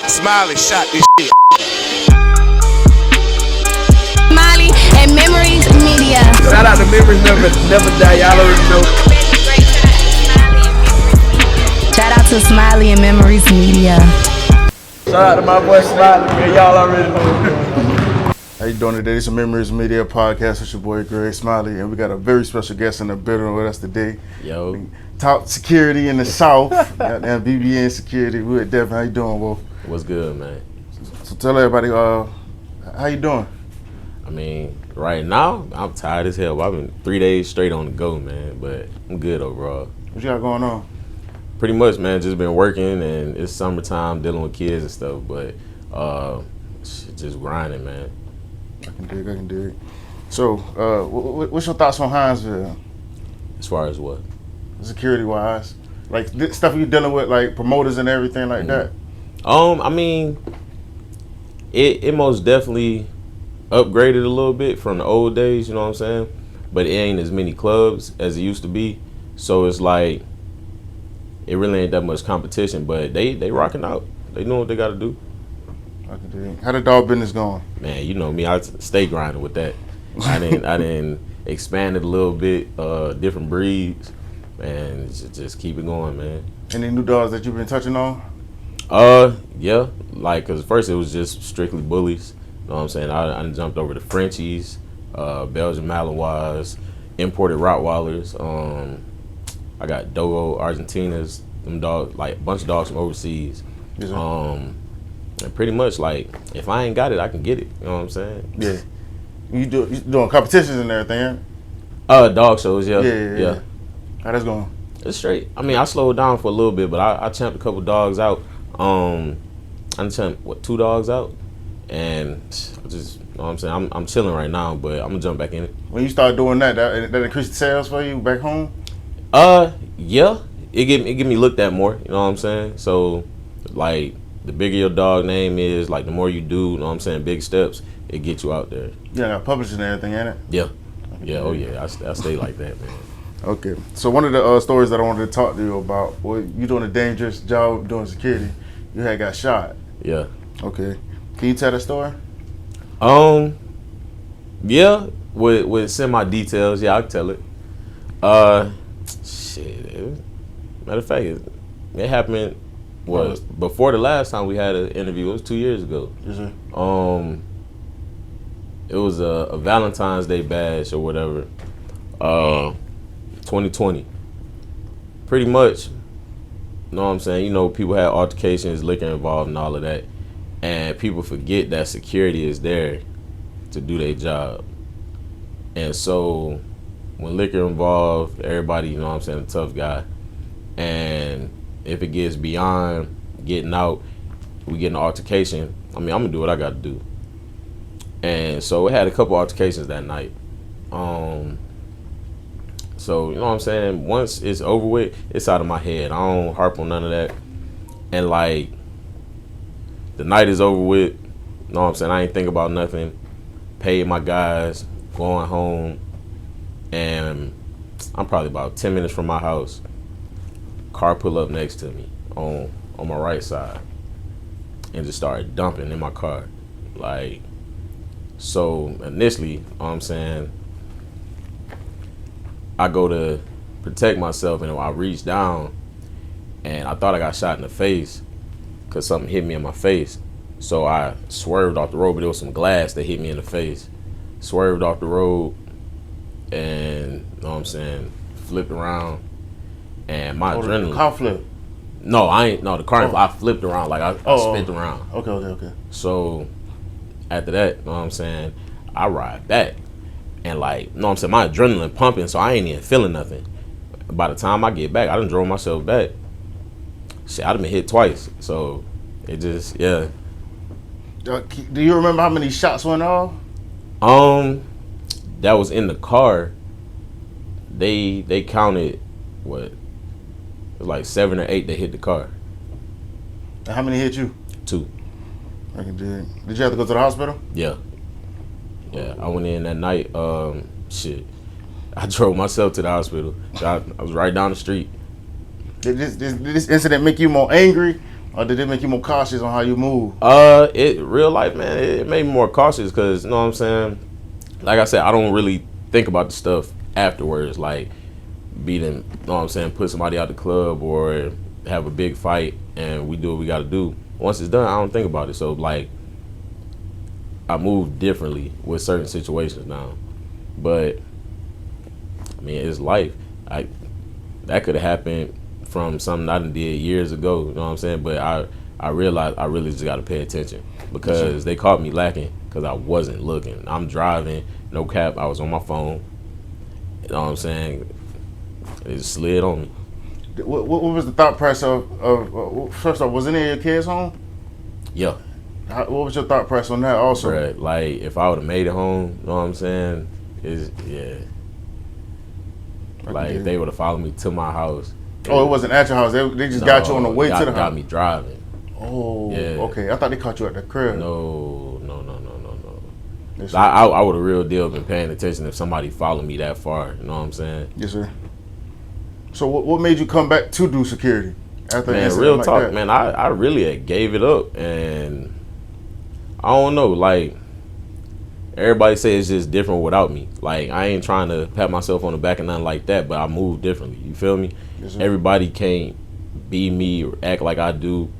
Smiley shot this shit. Smiley and Memoriiies Media. Shout out to Memoriiies Never Die. Y'all already know. Shout out to Smiley and Memoriiies Media. Shout out to my boy Smiley, man. Y'all already know. How you doing today? This is Memoriiies Media Podcast with your boy Greg Smiley, and we got a very special guest in the building with us today. Yo. Top security in the South. Goddamn BBN security. We at Devin. How you doing, Wolf? What's good, man? So tell everybody, how you doing? I mean, right now, I'm tired as hell. I've been 3 days straight on the go, man, but I'm good overall. What you got going on? Pretty much, man, just been working, and it's summertime, dealing with kids and stuff, but just grinding, man. I can dig. So, what's your thoughts on Hinesville? As far as what? Security-wise? Like, stuff you dealing with, like promoters and everything like that? I mean, it most definitely upgraded a little bit from the old days, you know what I'm saying? But it ain't as many clubs as it used to be. So it's like, it really ain't that much competition, but they rocking out. They know what they got to do. I can dig. How the dog business going? Man, you know me, I stay grinding with that. I didn't expand it a little bit, different breeds, and just keep it going, man. Any new dogs that you've been touching on? Yeah, like, cause first it was just strictly bullies. You know what I'm saying? I jumped over to Frenchies, Belgian Malinois, imported Rottweilers. I got Dogo Argentinas, them dogs, like a bunch of dogs from overseas. Yes, and pretty much like, if I ain't got it, I can get it. You know what I'm saying? Yeah. You doing competitions and everything? Dog shows, yeah. Yeah. How that's going? It's straight. I mean, I slowed down for a little bit, but I champed a couple dogs out. I champed 2 dogs out, and I just, you know what I'm saying, I'm chilling right now, but I'm gonna jump back in it. When you start doing that increased the sales for you back home? Yeah, it get me looked at more. You know what I'm saying? So, like, the bigger your dog name is, like, the more you do, you know what I'm saying, big steps, it gets you out there. Yeah, got publishing and everything, ain't it? Yeah. Oh yeah, I stay like that, man. Okay, so one of the stories that I wanted to talk to you about, well, you doing a dangerous job doing security. You had got shot. Yeah. Okay, can you tell the story? Yeah, with semi details, yeah, I can tell it. Matter of fact, it happened. Before the last time we had an interview? It was 2 years ago. Yes, sir. It was a Valentine's Day bash or whatever. 2020. Pretty much, you know what I'm saying? You know, people had altercations, liquor involved and all of that. And people forget that security is there to do their job. And so when liquor involved, everybody, you know what I'm saying, a tough guy. And if it gets beyond getting out, we get an altercation, I mean, I'm gonna do what I gotta do. And so we had a couple altercations that night. So, you know what I'm saying? Once it's over with, it's out of my head. I don't harp on none of that. And, like, the night is over with. You know what I'm saying? I ain't think about nothing. Paid my guys, going home. And I'm probably about 10 minutes from my house. Car pull up next to me on my right side. And just started dumping in my car. Like, so initially, you know what I'm saying, I go to protect myself, and I reach down, and I thought I got shot in the face because something hit me in my face. So I swerved off the road, but there was some glass that hit me in the face. Swerved off the road, and, you know what I'm saying, flipped around, and my adrenaline. The car flip? No, the car, I flipped around, like I spent around. Okay. So after that, you know what I'm saying, I ride back. And, like, you know what I'm saying, my adrenaline pumping, so I ain't even feeling nothing. By the time I get back, I done drove myself back. Shit, I done been hit twice. So it just, yeah. Do you remember how many shots went off? That was in the car. They counted, what? It was like 7 or 8 that hit the car. And how many hit you? 2. I can dig. Did you have to go to the hospital? Yeah. Yeah, I went in that night. Shit, I drove myself to the hospital. I was right down the street. Did this incident make you more angry Or did it make you more cautious on how you move? It real life, man, it made me more cautious because, you know what I'm saying? Like I said, I don't really think about the stuff afterwards, like beating, you know what I'm saying, put somebody out the club or have a big fight and we do what we got to do. Once it's done, I don't think about it. So, like, I move differently with certain situations now. But, I mean, it's life. That could have happened from something I done did years ago, you know what I'm saying? But I realized I really just got to pay attention because they caught me lacking because I wasn't looking. I'm driving, no cap, I was on my phone. You know what I'm saying? It just slid on me. What was the thought process of first off, was any of your kids home? Yeah. What was your thought process on that also? Right. Like, if I would have made it home, you know what I'm saying? Like, if they would have followed me to my house. Oh, it wasn't at your house. They just got you on the way to the house. Got me driving. Oh, yeah. Okay. I thought they caught you at the crib. No. I would have real deal been paying attention if somebody followed me that far. You know what I'm saying? Yes, sir. So what made you come back to do security? After man, real talk, that? Man. I really gave it up, and I don't know. Like, everybody say it's just different without me. Like, I ain't trying to pat myself on the back and nothing like that, but I move differently. You feel me? Yes, everybody can't be me or act like I do,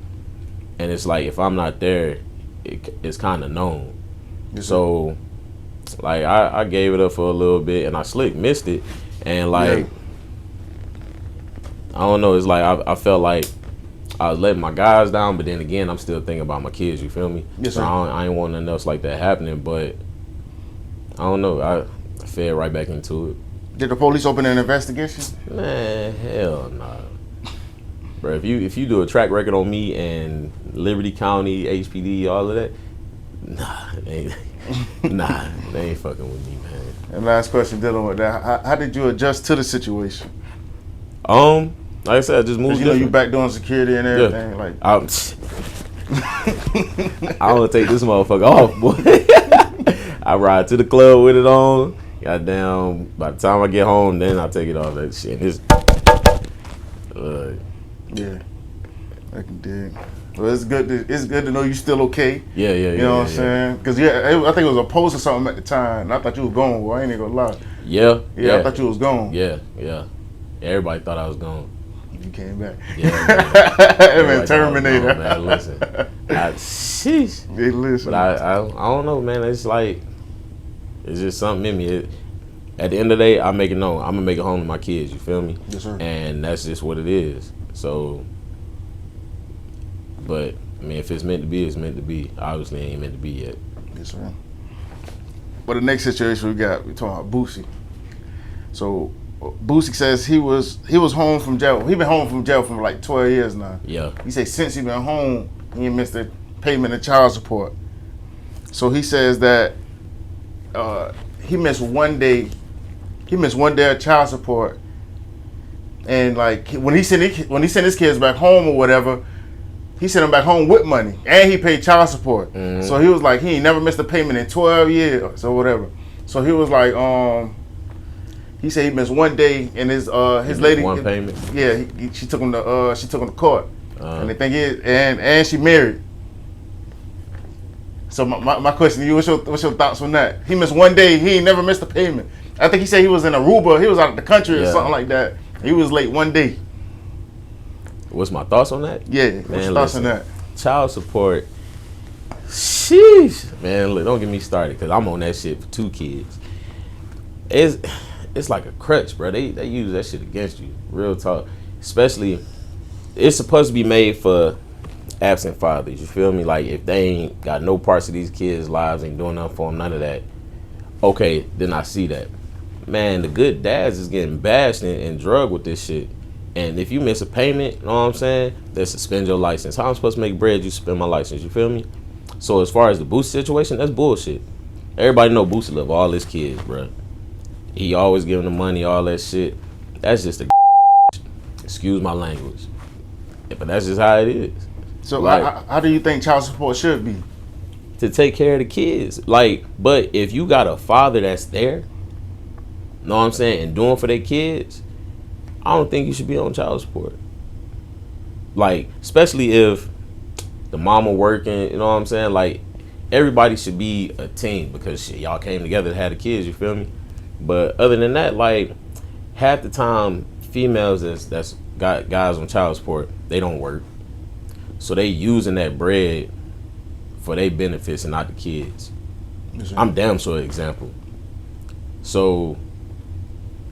and it's like if I'm not there, it's kind of known. Yes, so, like, I gave it up for a little bit, and I slick missed it, and like, I don't know. It's like I felt like I was letting my guys down, but then again, I'm still thinking about my kids. You feel me? Yes, so I ain't want nothing else like that happening, but I don't know. I fell right back into it. Did the police open an investigation? Man, hell nah. Bro, if you do a track record on me and Liberty County, HPD, all of that, they ain't fucking with me, man. And last question dealing with that, how did you adjust to the situation? Like I said, I just moved. You know, you back doing security and everything. Yeah. Like, I don't take this motherfucker off, boy. I ride to the club with it on. Goddamn, by the time I get home, then I take it off. That shit. Yeah, I can dig. Well, it's good to know you still okay. Yeah. You know what I'm saying? Because I think it was a post or something at the time, and I thought you was gone. Well, I ain't even gonna lie. Yeah. I thought you was gone. Yeah. Everybody thought I was gone. You came back. Yeah, man, Terminator. Gone, man, listen. Sheesh. Hey, listen. But I don't know, man. It's like, it's just something in me. At the end of the day, I make it known. I'm gonna make it home to my kids. You feel me? Yes, sir. And that's just what it is. So, but I mean, if it's meant to be, it's meant to be. Obviously, it ain't meant to be yet. Yes, sir. But the next situation we talking about Boosie. So Boosie says he was home from jail. He been home from jail for like 12 years now. Yeah. He said since he been home, he ain't missed the payment of child support. So he says that he missed one day. He missed one day of child support, and like when he sent his kids back home or whatever, he sent them back home with money, and he paid child support. Mm-hmm. So he was like, he ain't never missed a payment in 12 years or whatever. So he was like, he said he missed one day, and his lady one payment. Yeah, she took him to court, and the thing is, and she married. So my question to you, what's your thoughts on that? He missed one day, he ain't never missed a payment. I think he said he was in Aruba, he was out of the country or something like that. He was late one day. What's my thoughts on that? Yeah, what's your thoughts on that? Child support, sheesh. Man, look, don't get me started, because I'm on that shit for 2 kids. It's like a crutch, bro. They use that shit against you. Real talk. Especially, it's supposed to be made for absent fathers. You feel me? Like, if they ain't got no parts of these kids' lives, ain't doing nothing for them, none of that. Okay, then I see that. Man, the good dads is getting bashed and drugged with this shit. And if you miss a payment, you know what I'm saying? They suspend your license. How I'm supposed to make bread? You suspend my license. You feel me? So as far as the Boosie situation, that's bullshit. Everybody know Boosie love all his kids, bro. He always giving them money, all that shit. That's just a excuse my language. But that's just how it is. So like, how do you think child support should be? To take care of the kids. Like, but if you got a father that's there, know what I'm saying, and doing for their kids, I don't think you should be on child support. Like, especially if the mama working. You know what I'm saying? Like everybody should be a team because shit, y'all came together to have the kids. You feel me? But other than that, like half the time, females that's got guys on child support, they don't work, so they using that bread for their benefits and not the kids. I'm damn sure an example. So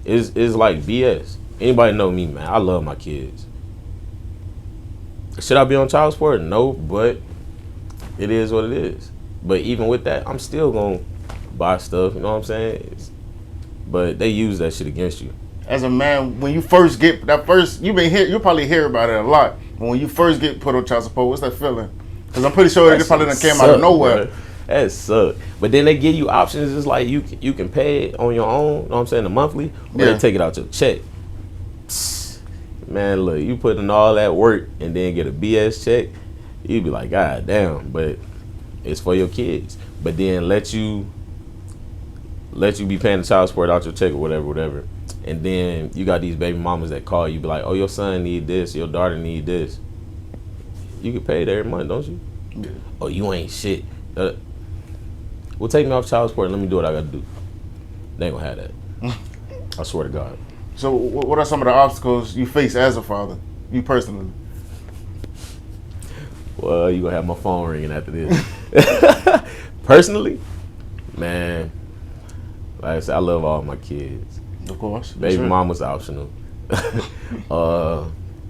it's like BS. Anybody know me, man? I love my kids. Should I be on child support? No, but it is what it is. But even with that, I'm still gonna buy stuff. You know what I'm saying? But they use that shit against you. As a man, when you first get that first, you'll probably hear about it a lot. But when you first get put on child support, what's that feeling? Because I'm pretty sure it probably done came out of nowhere. Bro. That sucks. But then they give you options. It's like you can pay it on your own. You know what I'm saying? The monthly, or they take it out your check. Psst. Man, look, you put in all that work and then get a BS check, you'd be like, God damn. But it's for your kids. But then let you be paying the child support out your check or whatever. And then you got these baby mamas that call you, be like, oh, your son need this, your daughter need this. You get paid every month, don't you? Yeah. Oh, you ain't shit. Well, take me off child support and let me do what I gotta do. They ain't gonna have that. I swear to God. So what are some of the obstacles you face as a father, you personally? Well, you gonna have my phone ringing after this. Personally, man, like I said, I love all my kids. Of course. Baby mama's optional.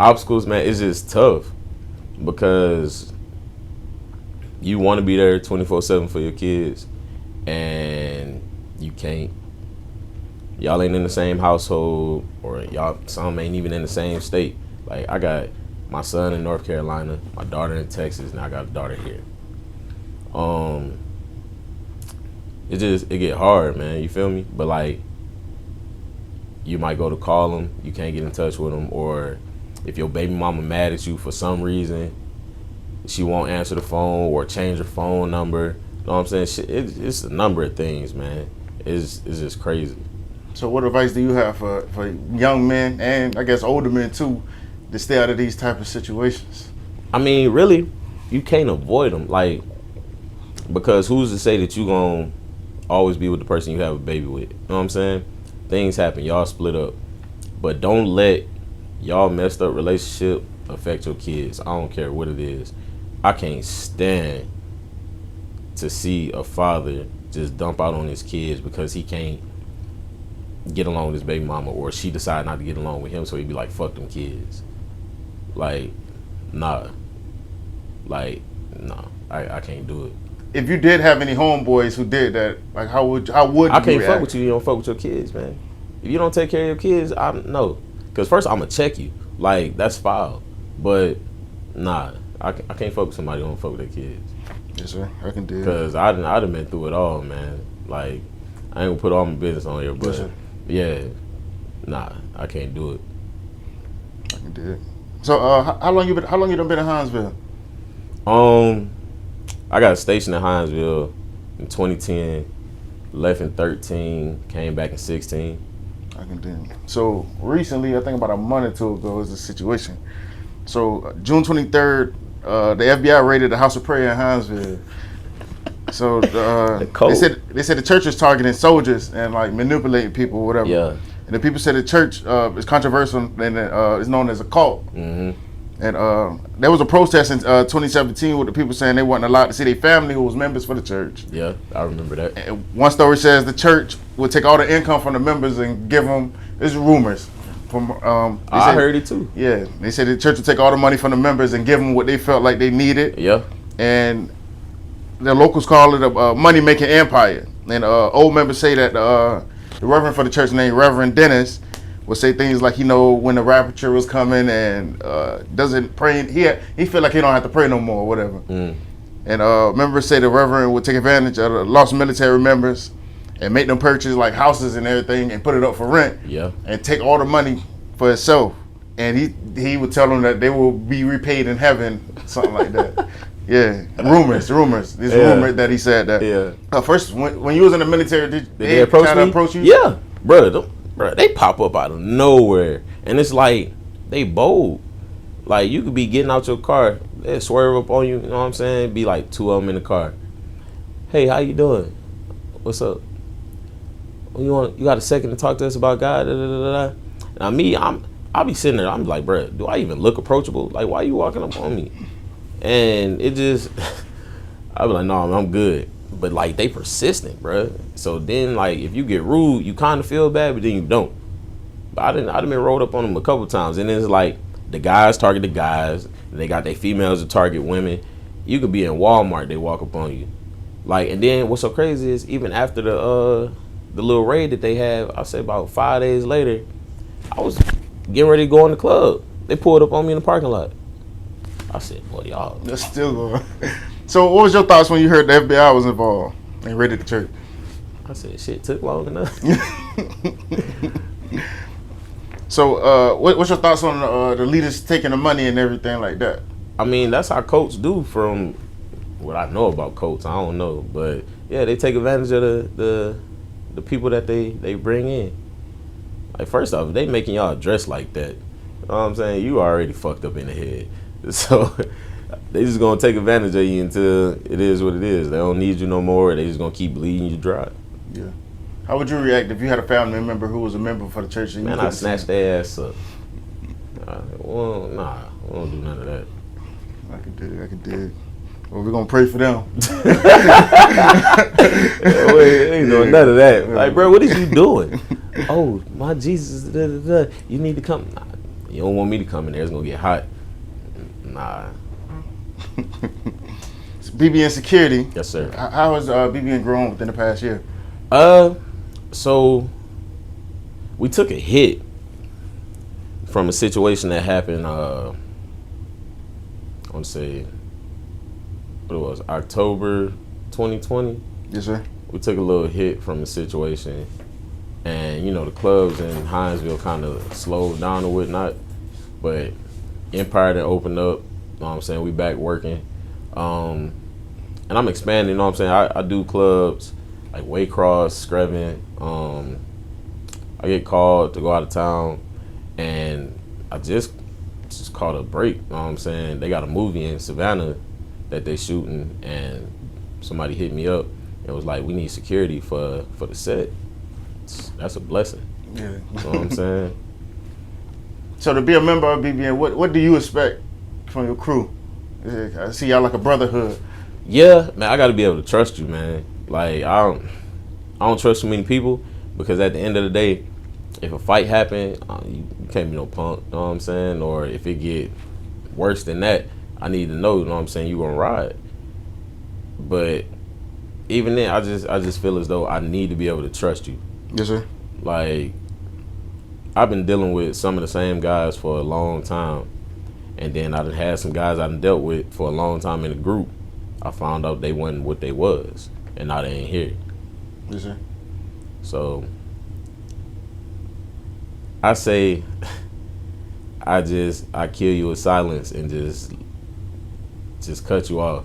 Obstacles, man, it's just tough because you want to be there 24/7 for your kids and you can't. Y'all ain't in the same household, or y'all some ain't even in the same state. Like I got my son in North Carolina, my daughter in Texas, and I got a daughter here. It get hard, man. You feel me? But like, you might go to call them, you can't get in touch with them, or if your baby mama mad at you for some reason, she won't answer the phone or change her phone number. You know what I'm saying? It's a number of things, man. It's just crazy. So what advice do you have for young men, and I guess older men too, to stay out of these type of situations? I mean, really, you can't avoid them. Like, because who's to say that you gonna always be with the person you have a baby with? You know what I'm saying? Things happen, y'all split up. But don't let y'all messed up relationship affect your kids. I don't care what it is. I can't stand to see a father just dump out on his kids because he can't get along with his baby mama, or she decide not to get along with him, so he'd be like, fuck them kids. Like, nah. Like, nah. I can't do it. If you did have any homeboys who did that, like how would I you can't react? fuck with you. You don't fuck with your kids, man. If you don't take care of your kids, no. Because first I'm gonna check you. Like, that's foul. But nah, I can't fuck with somebody who don't fuck with their kids. Yes, sir. I can do it. Because I done been through it all, man. Like, I ain't gonna put all my business on here, but Yes, sir. yeah, nah, I can't do it. I can do it. So how long you done been in Hinesville? I got stationed in Hinesville in 2010, left in 13, came back in 16. I can do it. So recently, I think about a month or two ago, is the situation. So June 23rd, the FBI raided the House of Prayer in Hinesville. So they said the church is targeting soldiers and like manipulating people, or whatever. Yeah. And the people said the church is controversial and it's known as a cult. Mm-hmm. And there was a protest in 2017 with the people saying they wasn't allowed to see their family who was members for the church. Yeah, I remember that. And one story says the church would take all the income from the members and give them. It's rumors. I heard it too. Yeah, they said the church would take all the money from the members and give them what they felt like they needed. Yeah. And the locals call it a money-making empire. And old members say that the reverend for the church named Reverend Dennis would say things like, when the rapture was coming and doesn't pray. He feel like he don't have to pray no more or whatever. Mm. And members say the reverend would take advantage of the lost military members and make them purchase like houses and everything and put it up for rent. Yeah. And take all the money for himself. And he would tell them that they will be repaid in heaven, something like that. Yeah, rumors. It's rumored that he said that. Yeah. First, when you was in the military, did they approach you? Yeah, bro, they pop up out of nowhere, and it's like they bold. Like, you could be getting out your car, they swerve up on you. You know what I'm saying? Be like 2 of them in the car. Hey, how you doing? What's up? You got a second to talk to us about God? Da, da, da, da. Now me, I'll be sitting there. I'm like, bro, do I even look approachable? Like, why you walking up on me? And it just, I be like, no, I'm good. But like, they persistent, bro. So then, like, if you get rude, you kind of feel bad, but then you don't. But I done been rolled up on them a couple times, and it's like the guys target the guys. And they got their females to target women. You could be in Walmart, they walk up on you. Like, and then what's so crazy is even after the little raid that they have, I say about 5 days later, I was getting ready to go in the club. They pulled up on me in the parking lot. I said, boy, y'all. That's still going. So what was your thoughts when you heard the FBI was involved and raided the church? I said, shit took long enough. So what's your thoughts on the leaders taking the money and everything like that? I mean, that's how Colts do from what I know about Colts. I don't know. But, yeah, they take advantage of the people that they bring in. Like, first off, they making y'all dress like that. You know what I'm saying? You already fucked up in the head. So they just gonna take advantage of you until it is what it is. They don't need you no more. They just gonna keep bleeding you dry. Yeah. How would you react if you had a family member who was a member for the church? And Man, I snatched their ass up. Well, nah, we don't do none of that. I could dig. Well, we're gonna pray for them. Wait, ain't doing none of that. Like, bro, what is you doing? Oh, my Jesus, da, da, da. You need to come. Nah, you don't want me to come in there. It's gonna get hot. Nah. BBN security. Yes, sir. How has BBN grown within the past year? So we took a hit from a situation that happened. I want to say what it was, October 2020. Yes, sir. We took a little hit from the situation, and you know the clubs in Hinesville kind of slowed down or whatnot, but Empire that opened up. You know what I'm saying? We back working. And I'm expanding, you know what I'm saying? I do clubs like Waycross, Screven. I get called to go out of town, and I just caught a break, you know what I'm saying? They got a movie in Savannah that they shooting, and somebody hit me up and was like, we need security for the set. That's a blessing. Yeah. You know what I'm saying? So to be a member of BBN, what do you expect from your crew? I see y'all like a brotherhood. Yeah, man, I got to be able to trust you, man. Like, I don't trust too many people, because at the end of the day, if a fight happen, you can't be no punk, you know what I'm saying? Or if it get worse than that, I need to know, you know what I'm saying, you gonna ride. But even then, I just feel as though I need to be able to trust you. Yes, sir. Like, I've been dealing with some of the same guys for a long time. And then I done had some guys I done dealt with for a long time in the group. I found out they wasn't what they was, and now they ain't here. Yes, sir. So I say I kill you with silence and just cut you off.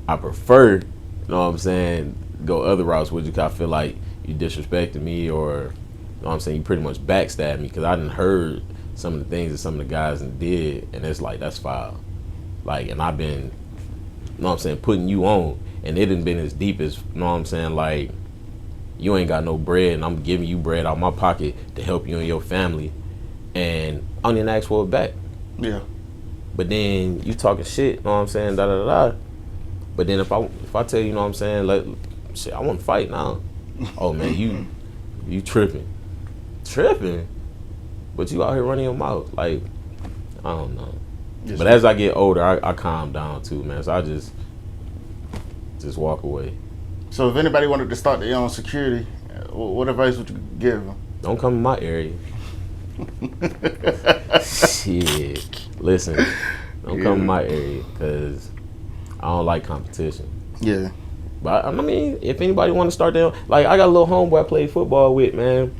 I prefer, you know what I'm saying, go other routes with you, 'cause I feel like you disrespected me, or, you know what I'm saying, you pretty much backstabbed me, because I done heard some of the things that some of the guys did, and it's like, that's foul. Like, and I've been, you know what I'm saying, putting you on, and it done been as deep as, you know what I'm saying, like, you ain't got no bread, and I'm giving you bread out my pocket to help you and your family, and I don't even ask for it back. Yeah. But then you talking shit, you know what I'm saying, da da da da. But then if I tell you, you know what I'm saying, like, shit, I want to fight now. Oh man, you tripping. But you out here running your mouth. Like, I don't know. Yes, but as I get older, I calm down too, man. So I just walk away. So if anybody wanted to start their own security, what advice would you give them? Don't come in my area. Shit. Listen, don't come in my area, because I don't like competition. Yeah. But I mean, if anybody want to start their own, like, I got a little homeboy I played football with, man.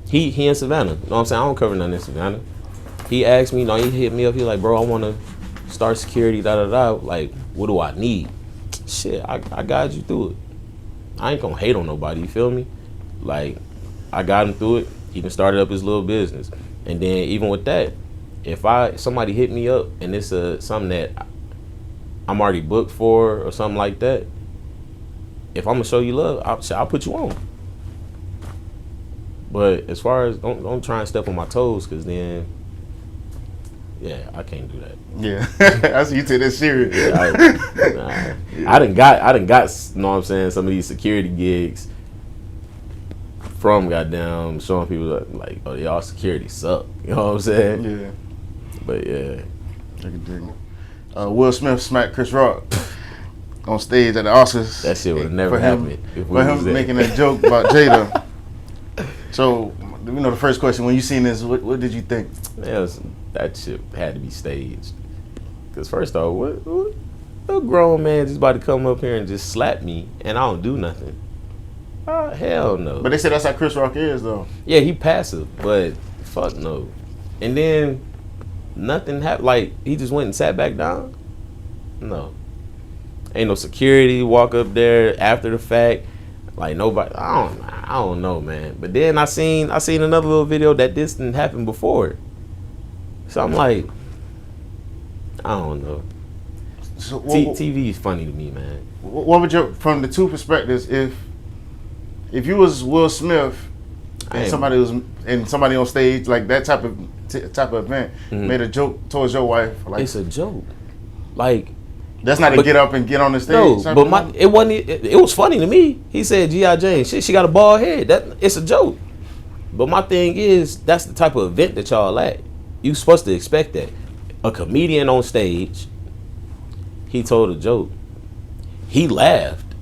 He in Savannah. You know what I'm saying? I don't cover nothing in Savannah. He asked me, he hit me up. He like, bro, I want to start security, da da da. Like, what do I need? Shit, I guide you through it. I ain't gonna hate on nobody, you feel me? Like, I got him through it. He even started up his little business. And then even with that, if somebody hit me up and it's something that I'm already booked for or something like that, if I'm gonna show you love, I'll put you on. But as far as don't try and step on my toes, cause then, yeah, I can't do that. Yeah, I see you take that serious. Yeah, I done got, you know what I'm saying, some of these security gigs from goddamn showing people like, oh, y'all security suck. You know what I'm saying? Yeah. But yeah. I can dig it. Will Smith smacked Chris Rock on stage at the Oscars. That shit would have never happened if we For was him there. making a joke about Jada. So, you know, the first question, when you seen this, what did you think? That shit had to be staged. Because first off, what a grown man just about to come up here and just slap me and I don't do nothing. Oh, hell no. But they said that's how Chris Rock is, though. Yeah, he passive, but fuck no. And then nothing happened. Like, he just went and sat back down? No. Ain't no security walk up there after the fact. Like, nobody, I don't know, man. But then I seen another little video that this didn't happen before. So I'm like, I don't know. So TV is funny to me, man. What would you, from the two perspectives, if you was Will Smith and somebody on stage, like that type of event, made a joke towards your wife, like, it's a joke. Like, that's not a get up and get on the stage. No, but it wasn't. It was funny to me. He said G.I. Jane, shit, she got a bald head. It's a joke. But my thing is, that's the type of event that y'all at. You supposed to expect that. A comedian on stage, he told a joke. He laughed.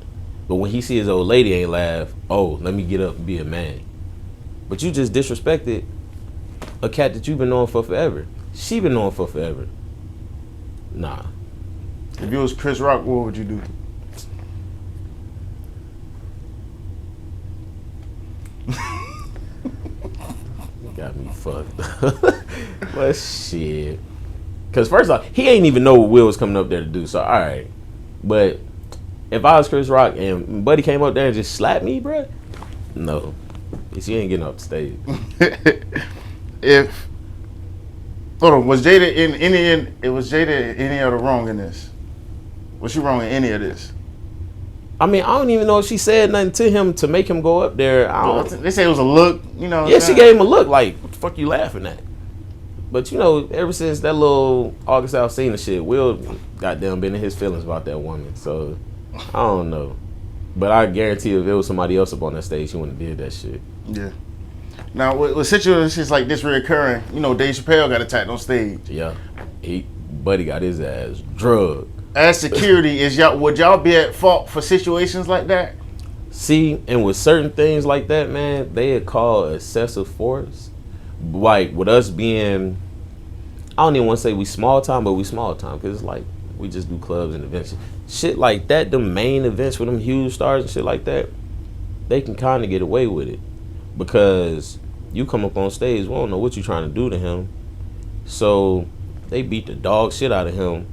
But when he see his old lady ain't laugh, oh, let me get up and be a man. But you just disrespected a cat that you've been knowing for forever. She been knowing for forever. Nah. If it was Chris Rock, what would you do? Got me fucked. But shit. Because first off, he ain't even know what Will was coming up there to do. So, all right. But if I was Chris Rock and Buddy came up there and just slapped me, bruh, no. She ain't getting off the stage. Hold on, was Jada in any of the wrong in this? Was she wrong in any of this? I mean, I don't even know if she said nothing to him to make him go up there. They say it was a look, you know. Yeah, she gave him a look like, what the fuck you laughing at? But you know, ever since that little August Alsina shit, Will goddamn been in his feelings about that woman. So, I don't know. But I guarantee if it was somebody else up on that stage, he wouldn't have did that shit. Yeah. Now, with situations like this reoccurring, you know, Dave Chappelle got attacked on stage. Yeah. Buddy got his ass drugged. As security, would y'all be at fault for situations like that? See, and with certain things like that, man, they call excessive force. Like, with us being, I don't even want to say we small time, but we small time. Because it's like, we just do clubs and events. Shit like that, the main events with them huge stars and shit like that, they can kind of get away with it. Because you come up on stage, we don't know what you're trying to do to him. So, they beat the dog shit out of him.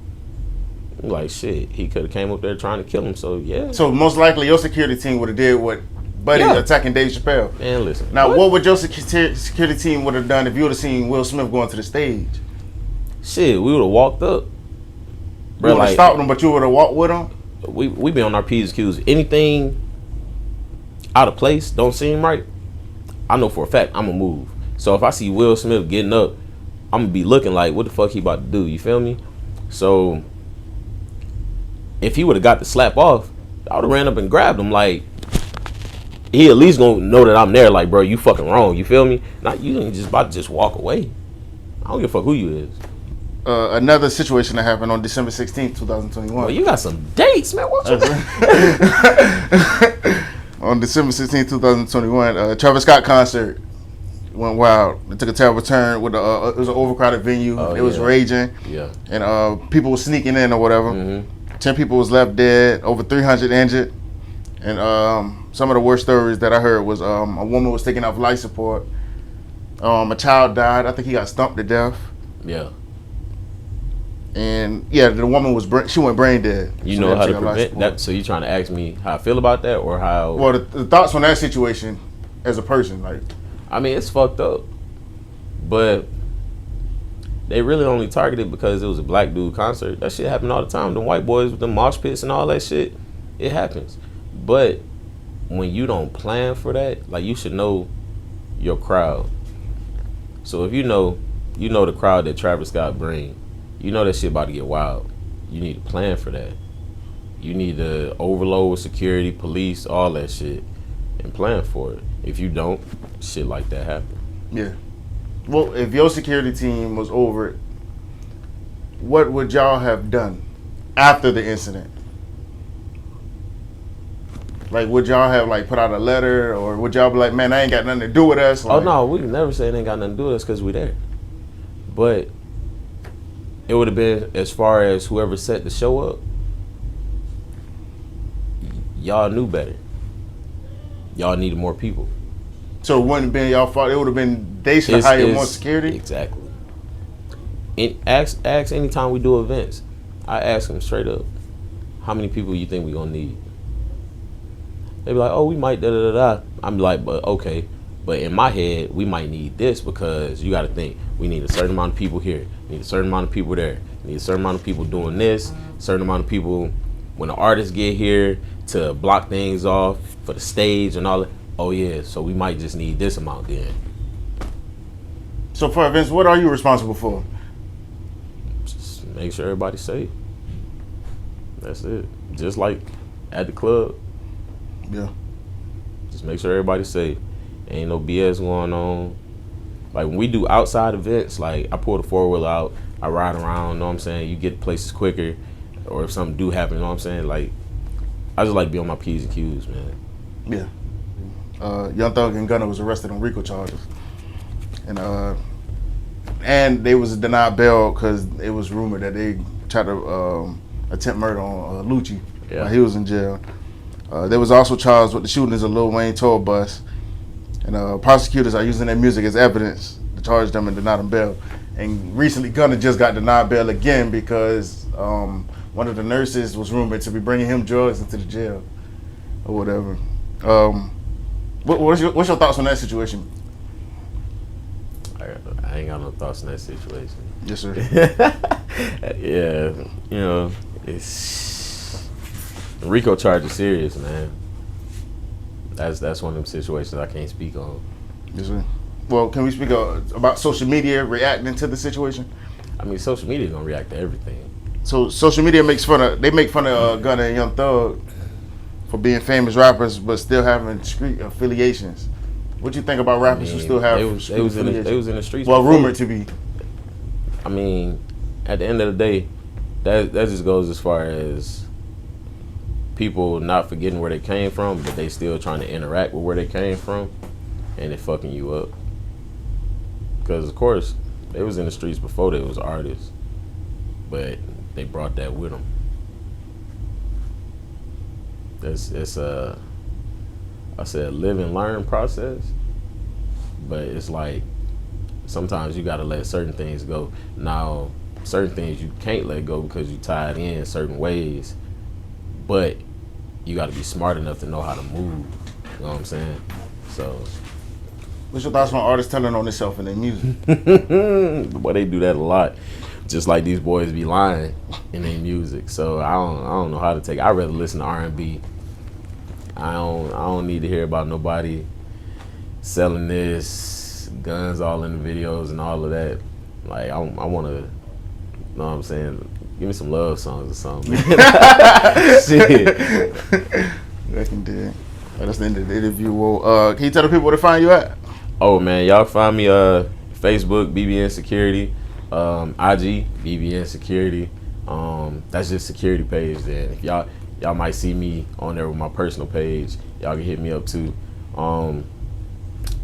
Like, shit, he could have came up there trying to kill him, so yeah. So, most likely, your security team would have did what Buddy attacking Dave Chappelle. Man, listen. Now, what would your security team would have done if you would have seen Will Smith going to the stage? Shit, we would have walked up. You would have stopped him, but you would have walked with him? We be on our P's and Q's. Anything out of place, don't seem right, I know for a fact I'm going to move. So, if I see Will Smith getting up, I'm going to be looking like, what the fuck he about to do? You feel me? So, if he would have got the slap off, I would have ran up and grabbed him. Like, he at least gonna know that I'm there. Like, bro, you fucking wrong. You feel me? Not you ain't just about to just walk away. I don't give a fuck who you is. Another situation that happened on December 16th, 2021. Well, you got some dates, man. What you On December 16th, 2021, Travis Scott concert went wild. It took a terrible turn. With it was an overcrowded venue. It was raging. Yeah. And people were sneaking in or whatever. Mm-hmm. 10 people was left dead, over 300 injured. And some of the worst stories that I heard was a woman was taking off life support. A child died. I think he got stumped to death. Yeah. And yeah, the woman she went brain dead. You know how to prevent that? So you trying to ask me how I feel about that, or how? Well, the thoughts on that situation as a person, like. I mean, it's fucked up, but they really only targeted because it was a black dude concert. That shit happened all the time. The white boys with the mosh pits and all that shit, it happens. But when you don't plan for that, like, you should know your crowd. So if you know the crowd that Travis Scott bring, you know that shit about to get wild. You need to plan for that. You need to overload with security, police, all that shit, and plan for it. If you don't, shit like that happen. Yeah. Well, if your security team was over it, what would y'all have done after the incident? Like, would y'all have, like, put out a letter, or would y'all be like, man, I ain't got nothing to do with us? Like, oh, no, we never said it ain't got nothing to do with us because we there. But it would have been as far as whoever set the show up, y'all knew better. Y'all needed more people. So it wouldn't have been y'all fault. It would have been they should have hired more security. Exactly. And ask anytime we do events. I ask them straight up, how many people you think we gonna need? They be like, oh, we might da da da da. I'm like, but okay. But in my head, we might need this because you got to think we need a certain amount of people here, we need a certain amount of people there, we need a certain amount of people doing this, a certain amount of people when the artists get here to block things off for the stage and all that. Oh yeah, so we might just need this amount then. So for events, what are you responsible for? Just make sure everybody's safe. That's it. Just like at the club. Yeah. Just make sure everybody's safe. Ain't no BS going on. Like when we do outside events, like I pull the 4-wheeler out, I ride around, know what I'm saying? You get places quicker, or if something do happen, know what I'm saying? Like, I just like to be on my P's and Q's, man. Yeah. Young Thug and Gunna was arrested on RICO charges. And they was denied bail because it was rumored that they tried to attempt murder on Lucci while he was in jail. They was also charged with the shootings of Lil Wayne tour bus. And prosecutors are using their music as evidence to charge them and deny them bail. And recently, Gunna just got denied bail again because one of the nurses was rumored to be bringing him drugs into the jail or whatever. What's your thoughts on that situation? I ain't got no thoughts on that situation. Yes, sir. Yeah, you know, it's RICO charge is serious, man. That's one of them situations I can't speak on. Yes, sir. Well, can we speak about social media reacting to the situation? I mean, social media is gonna react to everything. So social media make fun of Gunna and Young Thug for being famous rappers, but still having street affiliations. What you think about rappers who still have they was in the streets? Well, rumored to be. I mean, at the end of the day, that just goes as far as people not forgetting where they came from, but they still trying to interact with where they came from, and it fucking you up. Because of course, they was in the streets before they was artists, but they brought that with them. It's a live and learn process, but it's like sometimes you gotta let certain things go. Now, certain things you can't let go because you tied in certain ways, but you gotta be smart enough to know how to move. You know what I'm saying? So, what's your thoughts on artists telling on themselves in their music? Boy, they do that a lot. Just like these boys be lying in their music. So I don't know how to take it. I'd rather listen to R&B. I don't need to hear about nobody selling this, guns all in the videos and all of that. Like I want to, you know what I'm saying? Give me some love songs or something. Shit. I can do it. That's the end of the interview. Well, can you tell the people where to find you at? Oh man, y'all find me Facebook, BBN Security, IG, BBN Security. That's just security page. Then if y'all might see me on there with my personal page. Y'all can hit me up too.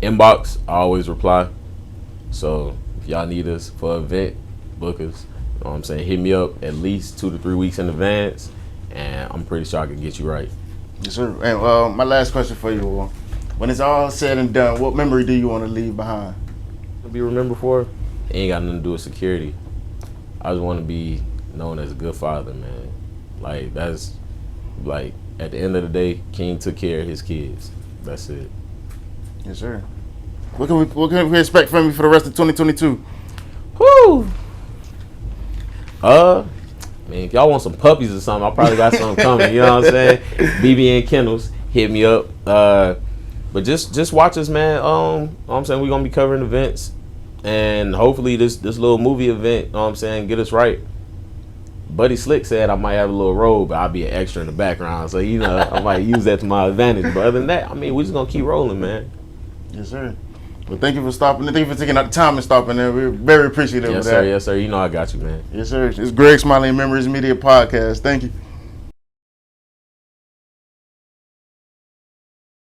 Inbox, I always reply. So if y'all need us for an event, book us. You know what I'm saying? Hit me up at least 2 to 3 weeks in advance, and I'm pretty sure I can get you right. Yes, sir. And my last question for you: when it's all said and done, what memory do you want to leave behind? To be remembered for, it ain't got nothing to do with security. I just want to be known as a good father, man. Like that's like at the end of the day, King took care of his kids. That's it. Yes, sir. What can we expect from you for the rest of 2022? Whoo! Man, if y'all want some puppies or something, I probably got something coming. You know what I'm saying? BBN Kennels, hit me up. But just watch us, man. I'm saying we're gonna be covering events, and hopefully this little movie event, I'm saying, get us right. Buddy Slick said I might have a little role, but I'll be an extra in the background. So I might use that to my advantage. But other than that, I mean, we're just gonna keep rolling, man. Yes, sir. Well, thank you for stopping. Thank you for taking out the time and stopping there. We're very appreciative of that. Yes, sir. You know I got you, man. Yes, sir. It's Greg Smiley and Memoriiies Media Podcast. Thank you.